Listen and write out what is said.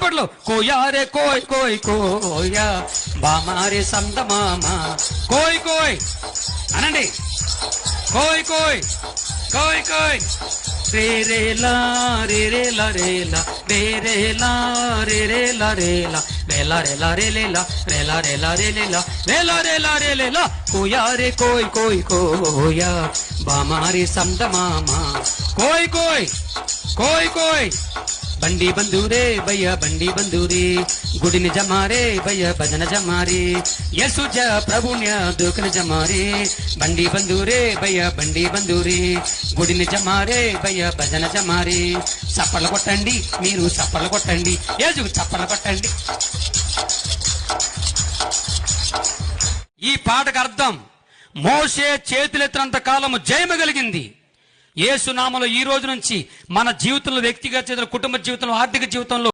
చప్పట్లో కోయారే కోయ్ కోయ్ కోయా బామారే సందమామ కోయ్ కోయ్ అనండి. కోయ్ కోయ్ కోయ్ కోయ్ రే రే లా రే రే లా రే లా రే రే లా రే రే లా రే లా రే లా రే లా రే లే లా రే లా రే లా రే లే లా రే లా రే లా రే లే లా కోయా రే కోయ్ కోయ్ కోయా బామారి సందమామ కోయ్ కోయ్ కోయ్ కోయ్ బండి బంధురే భయ్య బండి బంధురే గుడిని జమారే భయ్య భజన జమారే యసుజ ప్రభున్య దుఃఖన జమారే బండి బంధురే భయ్య బండి బంధురే గుడిని జమారే భయ్య భజన జమారే. చప్పలు కొట్టండి, మీరు చప్పలు కొట్టండి, యేసుకు చప్పలు కొట్టండి. ఈ పాటకు అర్థం మోషే చేతులెత్తినంత కాలము జయము కలిగింది. యేసు నామములో ఈ రోజు నుంచి మన జీవితంలో, వ్యక్తిగత జీవితంలో, కుటుంబ జీవితంలో, ఆర్థిక జీవితంలో